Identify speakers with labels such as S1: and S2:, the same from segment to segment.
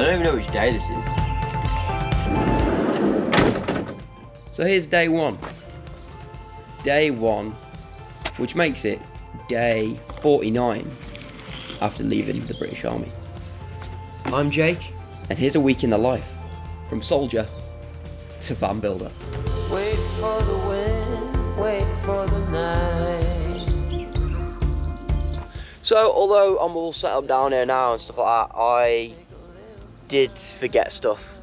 S1: don't even know which day this is. So here's day one. Day one, which makes it day 49 after leaving the British Army. I'm Jake, and here's a week in the life, from soldier to van builder.
S2: Wait for the wind, wait for the night.
S1: So, although I'm all settled down here now and stuff like that, I did forget stuff.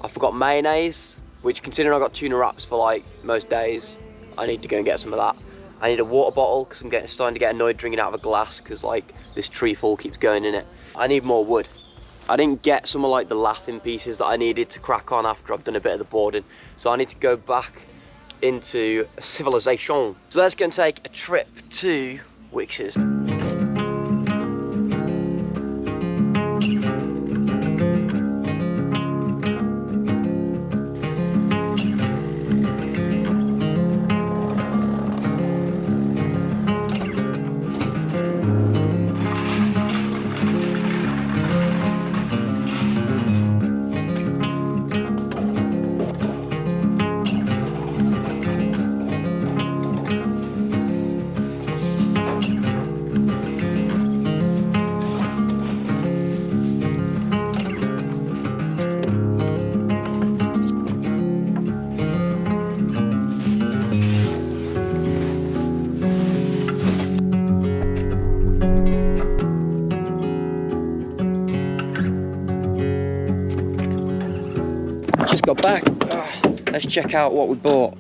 S1: I forgot mayonnaise, which, considering I got tuna wraps for like most days, I need to go and get some of that. I need a water bottle because I'm starting to get annoyed drinking out of a glass because like this trefoil keeps going in it. I need more wood. I didn't get some of like the lathing pieces that I needed to crack on after I've done a bit of the boarding. So I need to go back into civilization. So let's go and take a trip to Wix's. Just got back. Let's check out what we bought.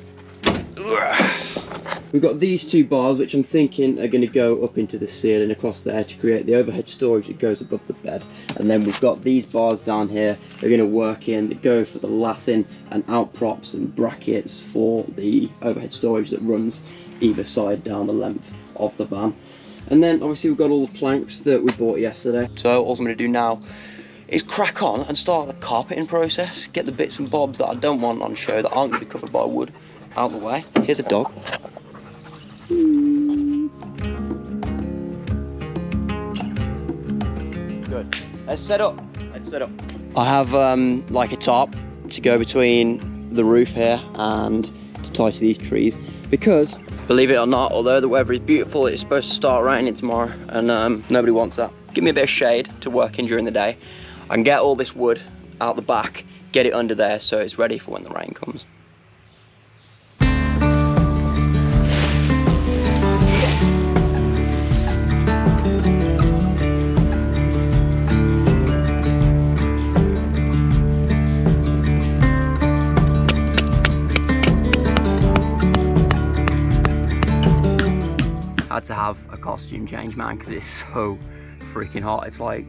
S1: We've got these two bars, which I'm thinking are going to go up into the ceiling across there to create the overhead storage that goes above the bed. And then we've got these bars down here that are going to work in, that go for the lathing and outprops and brackets for the overhead storage that runs either side down the length of the van. And then obviously we've got all the planks that we bought yesterday. So all I'm going to do now is crack on and start the carpeting process, get the bits and bobs that I don't want on show that aren't going to be covered by wood out the way. Here's a dog. Good. Let's set up. I have like a tarp to go between the roof here and to tie to these trees because, believe it or not, although the weather is beautiful, it's supposed to start raining tomorrow and nobody wants that. Give me a bit of shade to work in during the day. I can get all this wood out the back, get it under there so it's ready for when the rain comes. I had to have a costume change, man, because it's so freaking hot. It's like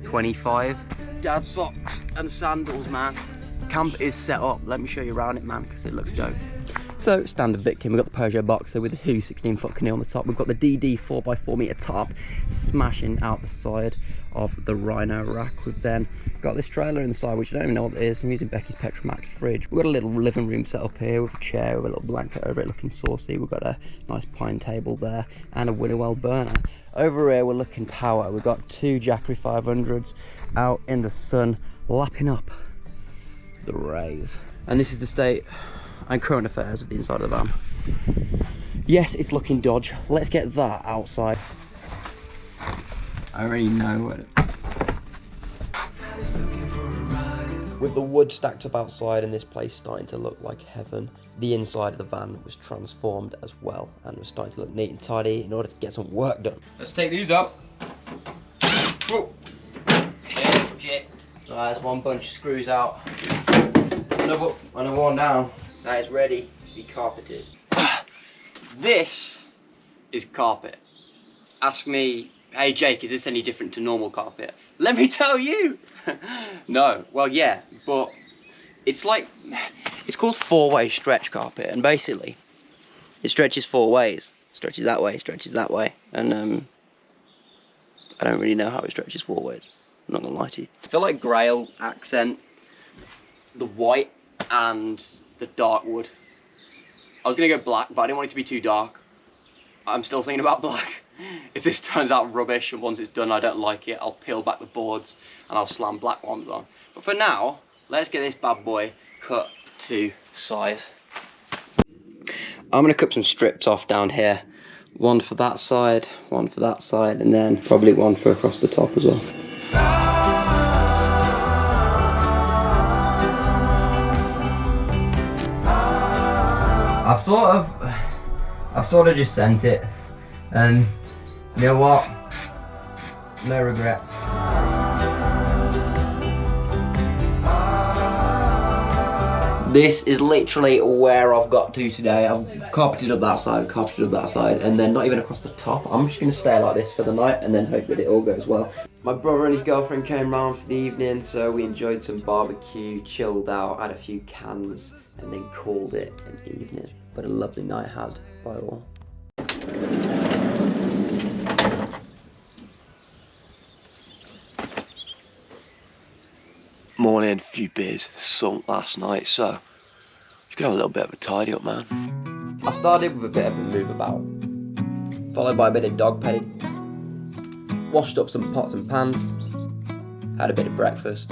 S1: 25. Dad socks and sandals, man. Camp is set up. Let me show you around it, man, because it looks dope. So, standard Victim, we've got the Peugeot Boxer with the Who 16-foot canoe on the top. We've got the DD 4x4 metre tarp smashing out the side of the Rhino rack. We've then got this trailer inside, which I don't even know what it is. I'm using Becky's Petromax fridge. We've got a little living room set up here with a chair with a little blanket over it looking saucy. We've got a nice pine table there and a Winterwell burner. Over here we're looking power. We've got two Jackery 500s out in the sun lapping up the rays. And this is the state and current affairs of the inside of the van. Yes, it's looking dodge. Let's get that outside. I already know what With the wood stacked up outside and this place starting to look like heaven, the inside of the van was transformed as well and was starting to look neat and tidy in order to get some work done. Let's take these out. Whoa. Shit. So there's one bunch of screws out. Another one down. That is ready to be carpeted. This is carpet. Ask me, hey Jake, is this any different to normal carpet? Let me tell you. No, well yeah, but it's like, it's called four-way stretch carpet, and basically it stretches four ways. Stretches that way, stretches that way, and I don't really know how it stretches four ways. I'm not gonna lie to you. I feel like Grail accent the white and the dark wood. I was gonna go black, but I didn't want it to be too dark. I'm still thinking about black. if this turns out rubbish and once it's done I don't like it, I'll peel back the boards and I'll slam black ones on. But for now, let's get this bad boy cut to size. I'm going to cut some strips off down here. One for that side, one for that side, and then probably one for across the top as well. I've sort of just sent it, and you know what? No regrets. This is literally where I've got to today. I've carpeted up that side, and then not even across the top. I'm just going to stay like this for the night and then hope that it all goes well. My brother and his girlfriend came round for the evening, so we enjoyed some barbecue, chilled out, had a few cans, and then called it an evening. But a lovely night had by all. Morning, few beers sunk last night, so just gonna have a little bit of a tidy up, man. I started with a bit of a move about, followed by a bit of dog petting, washed up some pots and pans, had a bit of breakfast,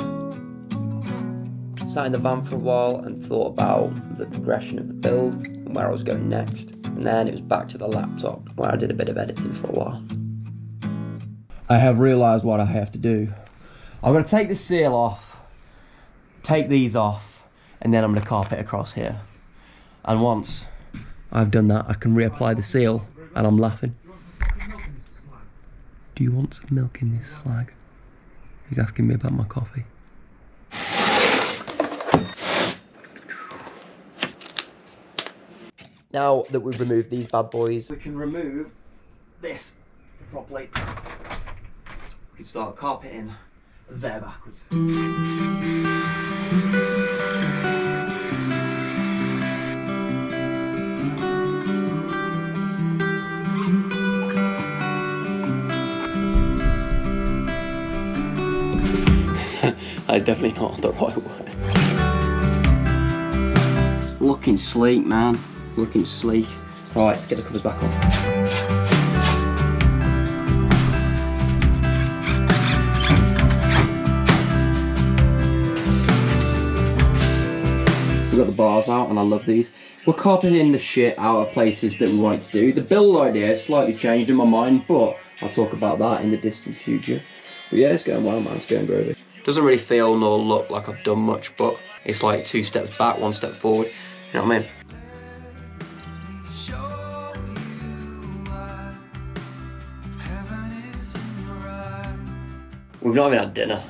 S1: sat in the van for a while and thought about the progression of the build and where I was going next, and then it was back to the laptop where I did a bit of editing for a while. I have realised what I have to do. I'm going to take the seal off, take these off, and then I'm going to carpet across here. And once I've done that, I can reapply the seal, and I'm laughing. Do you want some milk in this slag? He's asking me about my coffee. Now that we've removed these bad boys, we can remove this properly. We can start carpeting there backwards. That's definitely not the right way. Looking sleek, man. Looking sleek. Right, let's get the covers back on. We've got the bars out, and I love these. We're carpeting the shit out of places that we want to do. The build idea has slightly changed in my mind, but I'll talk about that in the distant future. But yeah, it's going well, man. It's going groovy. Doesn't really feel nor look like I've done much, but it's like 2 steps back, 1 step forward. You know what I mean? We've not even had dinner.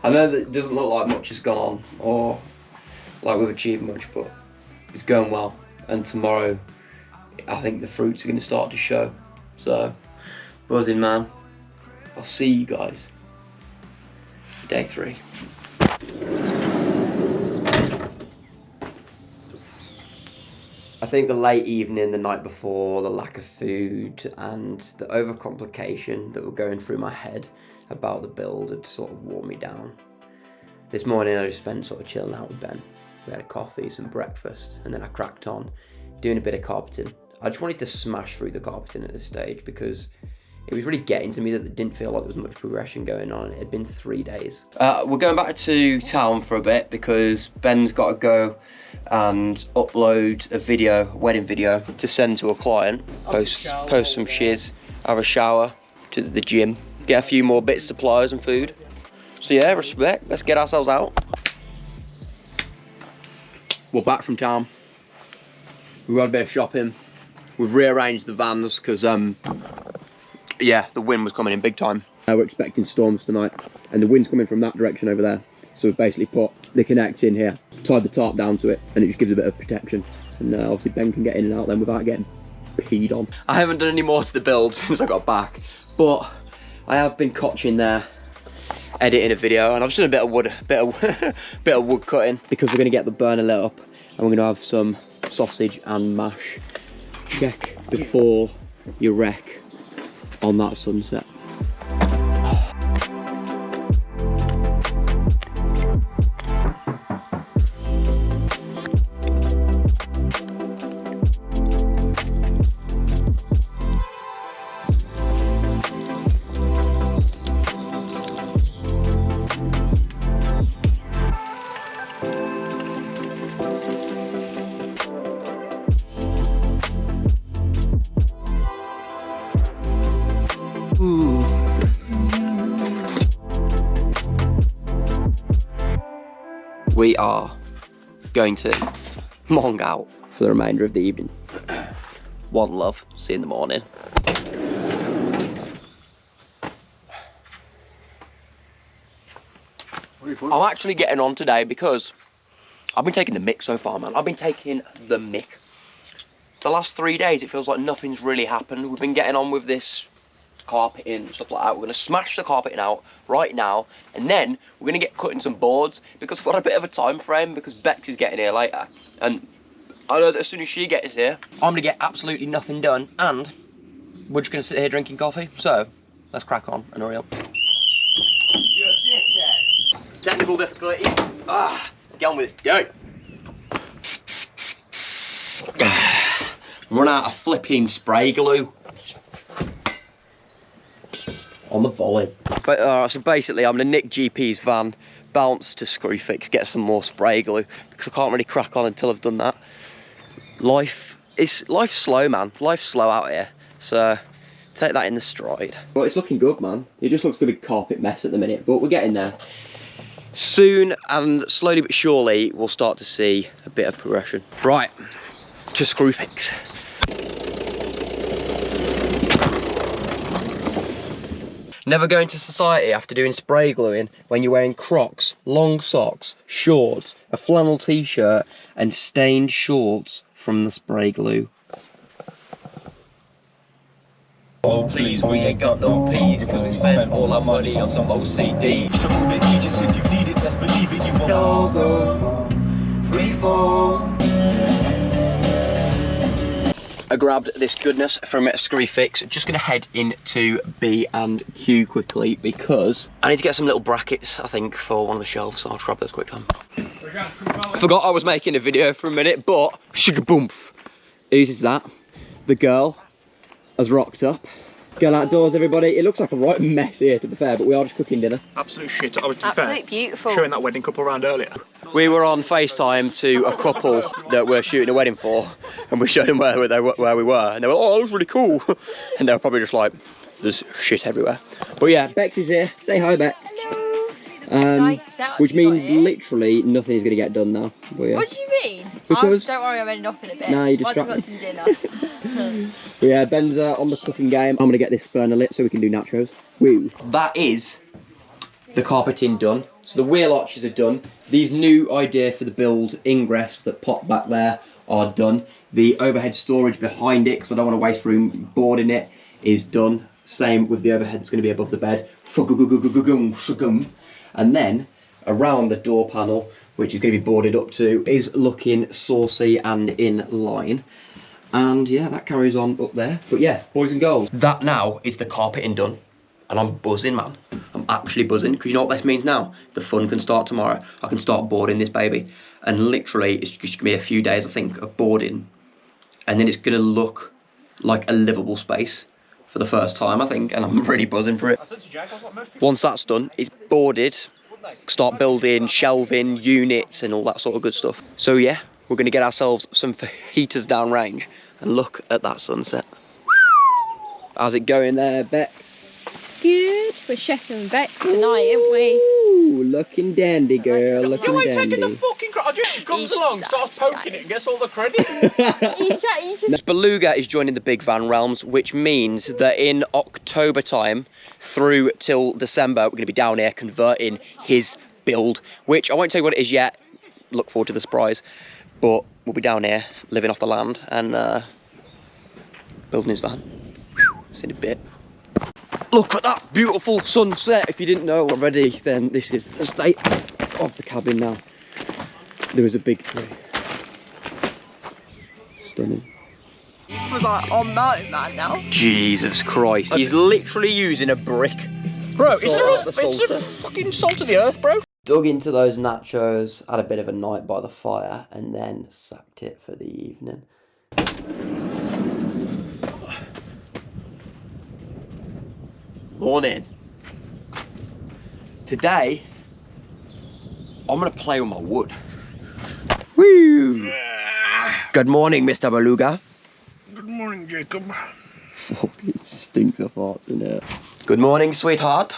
S1: I know that it doesn't look like much has gone on, or like we've achieved much, but it's going well. And tomorrow, I think the fruits are going to start to show. So, buzzing, man. I'll see you guys for day 3. I think the late evening, the night before, the lack of food, and the overcomplication that were going through my head about the build had sort of worn me down. This morning I just spent sort of chilling out with Ben. We had a coffee, some breakfast, and then I cracked on doing a bit of carpeting. I just wanted to smash through the carpeting at this stage because it was really getting to me that it didn't feel like there was much progression going on. It had been 3 days. We're going back to town for a bit because Ben's got to go and upload a video, a wedding video, to send to a client. Post some shiz, have a shower, to the gym, get a few more bits, supplies and food. So yeah, respect, let's get ourselves out. We're back from town. We've had a bit of shopping. We've rearranged the vans because yeah, the wind was coming in big time. We're expecting storms tonight, and the wind's coming from that direction over there. So we've basically put the connects in here, tied the tarp down to it, and it just gives a bit of protection. And obviously Ben can get in and out then without getting peed on. I haven't done any more to the build since I got back, but I have been cotching there, editing a video, and I've just done a bit of wood, bit of wood cutting because we're gonna get the burner lit up, and we're gonna have some sausage and mash. Check before you wreck on that sunset. we are going to mong out for the remainder of the evening. One love, see you in the morning. I'm actually getting on today because I've been taking the mick so far, man. I've been taking the mick. The last 3 days, it feels like nothing's really happened. We've been getting on with this carpeting and stuff like that. We're gonna smash the carpeting out right now, and then we're gonna get cutting some boards because we've got a bit of a time frame because Bex is getting here later. And I know that as soon as she gets here, I'm gonna get absolutely nothing done, and we're just gonna sit here drinking coffee. So, let's crack on and hurry up. Technical difficulties. Let's get on with this day. Run out of flipping spray glue on the volley. But so basically, I'm gonna nick GP's van, bounce to Screwfix, get some more spray glue because I can't really crack on until I've done that. Life's slow, man. Life's slow out here, so take that in the stride. But it's looking good, man. It just looks like a big carpet mess at the minute, but we're getting there. Soon and slowly but surely, we'll start to see a bit of progression. Right, to Screwfix. Never go into society after doing spray gluing when you're wearing Crocs, long socks, shorts, a flannel t-shirt and stained shorts from the spray glue. Oh please, we ain't got no peas because we spent all our money on some OCD. Triple the Aegis if you need it, let's believe it, you won't. No goes, free fall. I grabbed this goodness from Screwfix. Just gonna head into B and Q quickly because I need to get some little brackets, I think, for one of the shelves, so I'll grab those quickly. I forgot I was making a video for a minute, but sugar boomph. Who's that? The girl has rocked up. Girl outdoors, everybody. It looks like a right mess here, to be fair, but we are just cooking dinner.
S3: Absolute shit. I was, to be
S4: Absolutely
S3: fair,
S4: beautiful.
S3: showing that wedding couple around earlier.
S1: We were on FaceTime to a couple that we're shooting a wedding for, and we showed them where we were, and they were, oh, that looks really cool. And they were probably just like, there's shit everywhere. But yeah, Bex is here. Say hi, Bex.
S4: Hello. Nice
S1: which means literally nothing is going to get done now. But yeah.
S4: What do you mean?
S1: Because
S4: don't worry, I'm ending off in a bit.
S1: Nah, you
S4: Once I've got some dinner.
S1: But yeah, Ben's on the cooking game. I'm going to get this burner lit so we can do nachos. Woo. That is the carpeting done. So the wheel arches are done. These new idea for the build ingress that pop back there are done. The overhead storage behind it, because I don't want to waste room boarding it, is done. Same with the overhead that's going to be above the bed. And then around the door panel, which is going to be boarded up to, is looking saucy and in line. And yeah, that carries on up there. But yeah, boys and girls, that now is the carpeting done. And I'm buzzing, man. I'm actually buzzing, because you know what this means now? The fun can start tomorrow. I can start boarding this baby. And literally, it's just gonna be a few days, I think, of boarding. And then it's gonna look like a livable space for the first time, I think. And I'm really buzzing for it. Once that's done, it's boarded. Start building shelving, units, and all that sort of good stuff. So yeah, we're gonna get ourselves some heaters down range and look at that sunset. How's it going there, Bex?
S4: Good. We're chefing Bex tonight, aren't we?
S1: Ooh, looking dandy, girl. Looking
S3: You ain't
S1: dandy.
S3: taking the fucking credit. She comes along, starts poking it, and gets all the credit.
S1: Beluga is joining the big van realms, which means that in October time through till December, we're going to be down here converting his build, which I won't tell you what it is yet. Look forward to the surprise. But we'll be down here living off the land and building his van. See in a bit. Look at that beautiful sunset. If you didn't know already, then this is the state of the cabin now. There is a big tree. Stunning.
S4: He was like on Mountain Man now.
S1: Jesus Christ. He's literally using a brick.
S3: Bro, it's the fucking salt of the earth, bro.
S1: Dug into those nachos, had a bit of a night by the fire, and then sacked it for the evening. Morning. Today, I'm gonna play with my wood. Woo! Good morning, Mr. Beluga.
S3: Good morning, Jacob.
S1: Fucking stinks of farts in here. Good morning, sweetheart.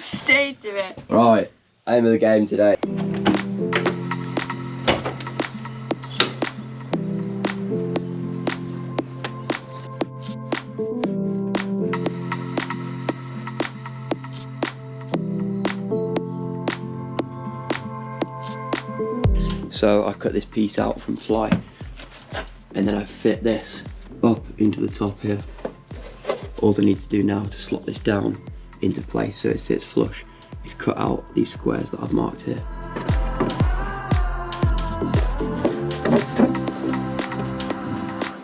S4: Still shade to it.
S1: Right, aim of the game today. So I cut this piece out from ply and then I fit this up into the top here. All I need to do now to slot this down into place so it sits flush is cut out these squares that I've marked here.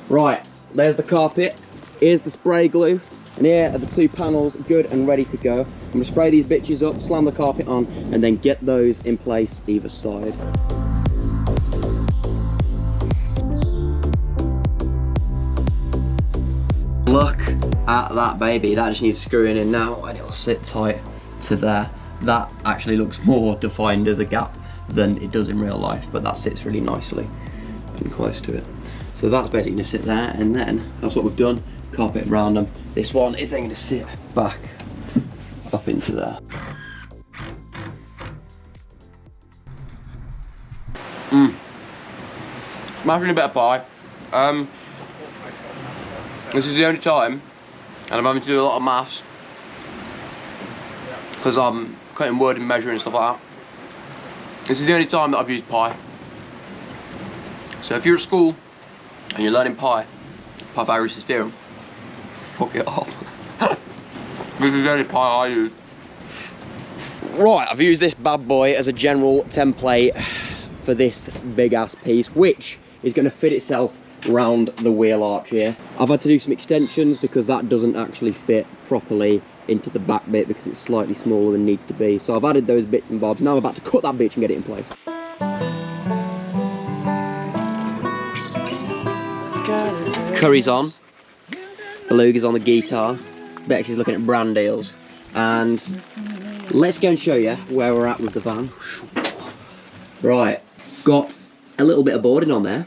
S1: Right, there's the carpet, here's the spray glue, and here are the two panels good and ready to go. I'm gonna spray these bitches up, slam the carpet on, and then get those in place either side. Look at that baby, that just needs screwing in now and it'll sit tight to there. That actually looks more defined as a gap than it does in real life, but that sits really nicely and close to it. So that's basically gonna sit there, and then that's what we've done, carpet around them. This one is then gonna sit back up into there. Smashing a bit of pie. This is the only time, and I'm having to do a lot of maths because I'm cutting wood and measuring and stuff like that. This is the only time that I've used pie. So if you're at school and you're learning Pythagoras' theorem, fuck it off. This is the only pie I use. Right, I've used this bad boy as a general template for this big ass piece, which is going to fit itself round the wheel arch here. I've had to do some extensions because that doesn't actually fit properly into the back bit because it's slightly smaller than it needs to be. So I've added those bits and bobs. Now I'm about to cut that bitch and get it in place. Curry's on. Beluga's on the guitar. Bexy's looking at brand deals. And let's go and show you where we're at with the van. Right, got a little bit of boarding on there.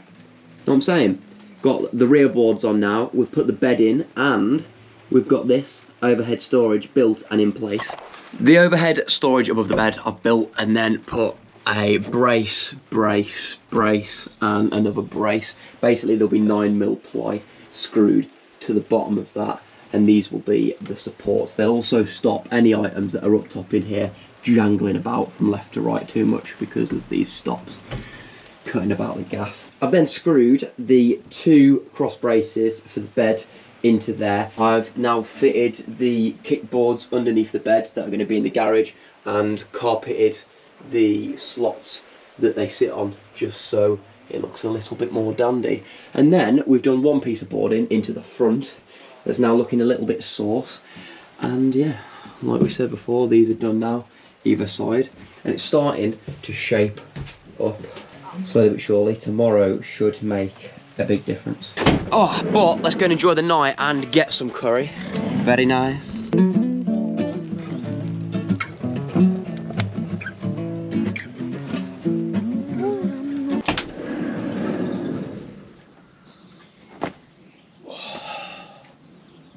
S1: Know what I'm saying? Got the rear boards on now, we've put the bed in, and we've got this overhead storage built and in place. The overhead storage above the bed I've built and then put a brace, and another brace. Basically there'll be 9mm ply screwed to the bottom of that, and these will be the supports. They'll also stop any items that are up top in here jangling about from left to right too much because there's these stops cutting about the gaff. I've then screwed the two cross braces for the bed into there. I've now fitted the kickboards underneath the bed that are going to be in the garage and carpeted the slots that they sit on just so it looks a little bit more dandy. And then we've done one piece of boarding into the front that's now looking a little bit sauce. And yeah, like we said before, these are done now either side, and it's starting to shape up slowly but surely. Tomorrow should make a big difference. Oh, but let's go and enjoy the night and get some curry. Very nice.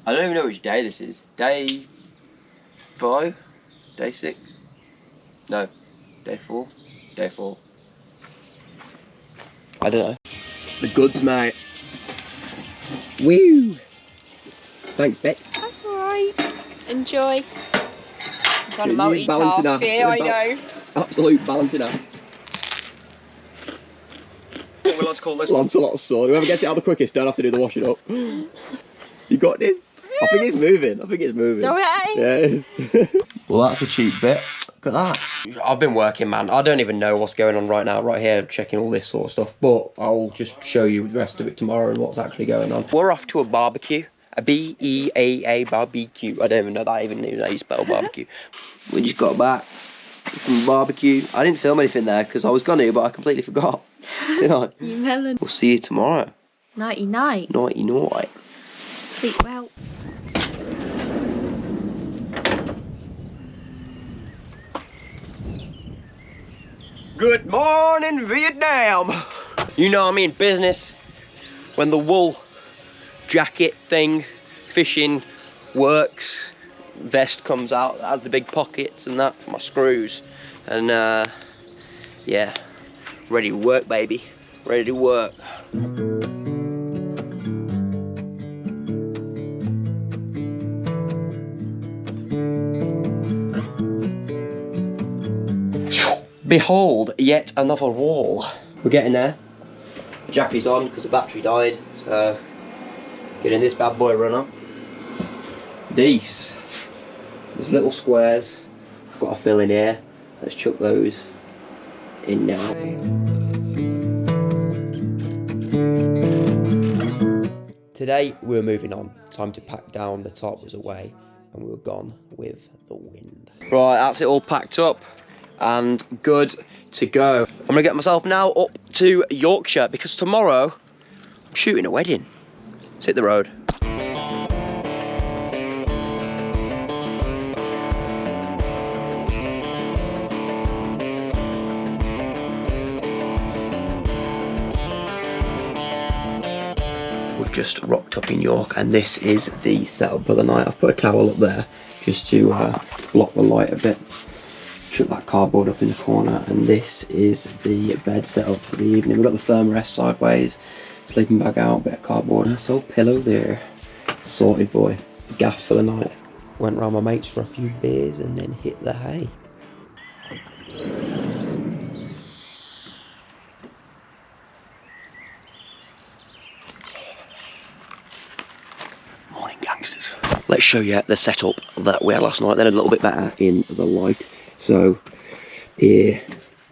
S1: I don't even know which day this is. Day 5? Day 6? No, day 4? Day 4. I don't know. The goods, mate. Woo! Thanks, Bets.
S4: That's alright. Enjoy. I'm trying to multitask here, I know.
S1: Absolute balancing act.
S3: What we like to call this?
S1: Lancelot's sword. Whoever gets it out the quickest don't have to do the washing up. You got this? I think it's moving.
S4: Okay.
S1: Yeah. Well, that's a cheap bit. Look at that. I've been working, man. I don't even know what's going on right now, right here, checking all this sort of stuff, but I'll just show you the rest of it tomorrow and what's actually going on. We're off to a barbecue. A B-E-A-A barbecue. I don't even know that, I even know how you spell barbecue. We just got back from barbecue. I didn't film anything there because I was gonna, but I completely forgot. You know?
S4: You melon.
S1: We'll see you tomorrow.
S4: Nighty night.
S1: Nighty night.
S4: Sleep well.
S1: Good morning, Vietnam. You know I'm in business when the wool jacket thing, fishing, works. vest comes out. It has the big pockets and that for my screws. And yeah, ready to work, baby. Ready to work. Behold, yet another wall. We're getting there. The Jackie's on because the battery died, so getting this bad boy run up. These. There's little squares. I've got to fill in here. Let's chuck those in now. Today we're moving on. Time to pack down. The tarp was away and we were gone with the wind. Right, that's it all packed up and good to go. I'm gonna get myself now up to Yorkshire because tomorrow I'm shooting a wedding. Let's hit the road. We've just rocked up in York and this is the setup for the night. I've put a towel up there just to block the light a bit. Chuck that cardboard up in the corner and this is the bed set up for the evening. We've got the thermarest sideways, sleeping bag out, bit of cardboard. Nice old pillow there. Sorted boy. Gaff for the night. Went round my mates for a few beers and then hit the hay. Morning gangsters. Let's show you the setup that we had last night, then a little bit better in the light. So here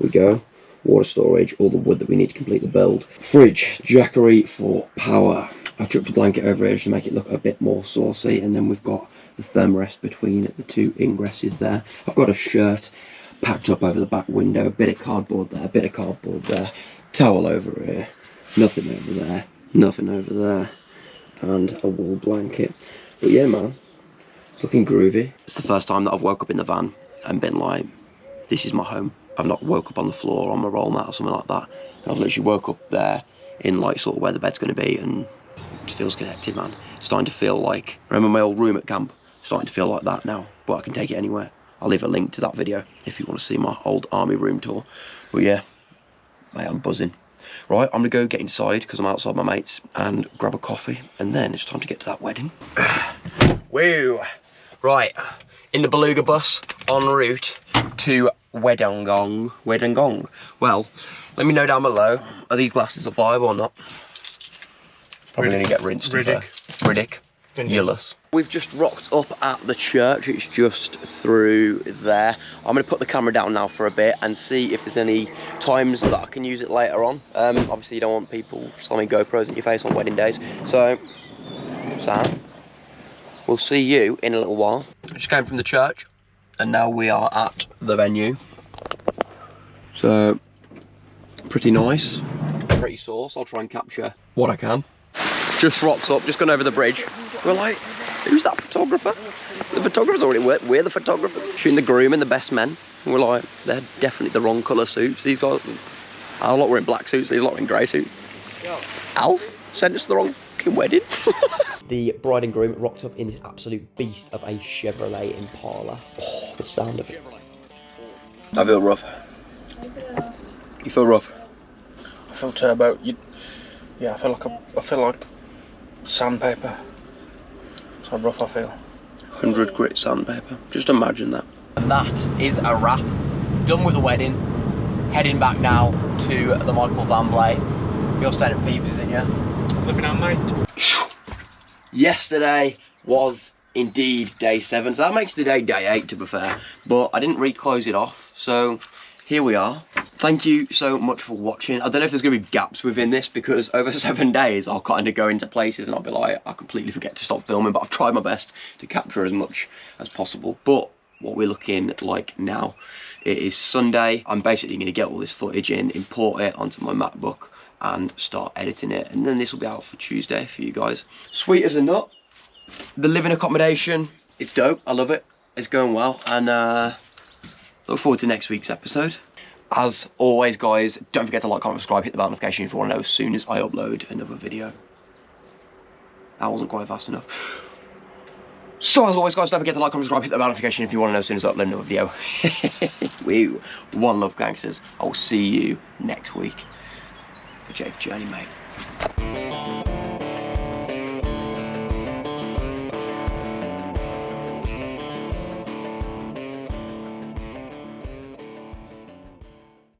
S1: we go, water storage, all the wood that we need to complete the build. Fridge, Jackery for power. I chucked a blanket over it to make it look a bit more saucy, and then we've got the thermarest between the two ingresses there. I've got a shirt packed up over the back window, a bit of cardboard there, a bit of cardboard there, towel over here, nothing over there, nothing over there, and a wool blanket. But yeah man, it's looking groovy. It's the first time that I've woke up in the van and been like, this is my home. I've not woke up on the floor on my roll mat or something like that. I've literally woke up there in like sort of where the bed's going to be and it just feels connected, man. It's starting to feel like, remember my old room at camp? It's starting to feel like that now, but I can take it anywhere. I'll leave a link to that video if you want to see my old army room tour. But yeah, mate, I'm buzzing. Right, I'm gonna go get inside because I'm outside my mates and grab a coffee and then it's time to get to that wedding. Woo! Right, in the beluga bus en route to Wedangong. Well, let me know down below, are these glasses a vibe or not? Probably gonna get rinsed. Riddick. Yullus. We've just rocked up at the church, it's just through there. I'm going to put the camera down now for a bit and see if there's any times that I can use it later on. Obviously you don't want people slamming GoPros in your face on wedding days. So, Sam, we'll see you in a little while. I just came from the church and now we are at the venue. So, pretty nice, pretty sauce. I'll try and capture what I can. Just rocked up, just gone over the bridge. We're like, who's that photographer? The photographer's already worked. We're the photographers. Shooting the groom and the best men. And we're like, they're definitely the wrong colour suits. These guys, our lot were in black suits, these lot were in grey suits. Alf sent us to the wrong fucking wedding. The bride and groom rocked up in this absolute beast of a Chevrolet Impala. Oh, the sound of it. I feel rough. You feel rough?
S3: I feel turbo. Yeah, I feel like sandpaper. That's how rough I feel.
S1: 100 grit sandpaper. Just imagine that. And that is a wrap. Done with the wedding. Heading back now to the Michael Van Blay. You're staying at Peeps, isn't you?
S3: Flipping out, mate.
S1: Yesterday was indeed day 7. So that makes today day 8 to be fair. But I didn't re-close it off. So here we are. Thank you so much for watching. I don't know if there's going to be gaps within this because over 7 days I'll kind of go into places and I'll be like, I completely forget to stop filming, but I've tried my best to capture as much as possible. But what we're looking like now, it is Sunday. I'm basically going to get all this footage in, import it onto my MacBook and start editing it. And then this will be out for Tuesday for you guys. Sweet as a nut. The living accommodation, it's dope. I love it. It's going well. And look forward to next week's episode. As always guys, don't forget to like, comment, subscribe, hit the bell notification if you want to know as soon as I upload another video. That wasn't quite fast enough. So as always guys, don't forget to like, comment, subscribe, hit the notification if you want to know as soon as I upload another video. Woo. One love gangsters. I'll see you next week for Jake's journey, mate.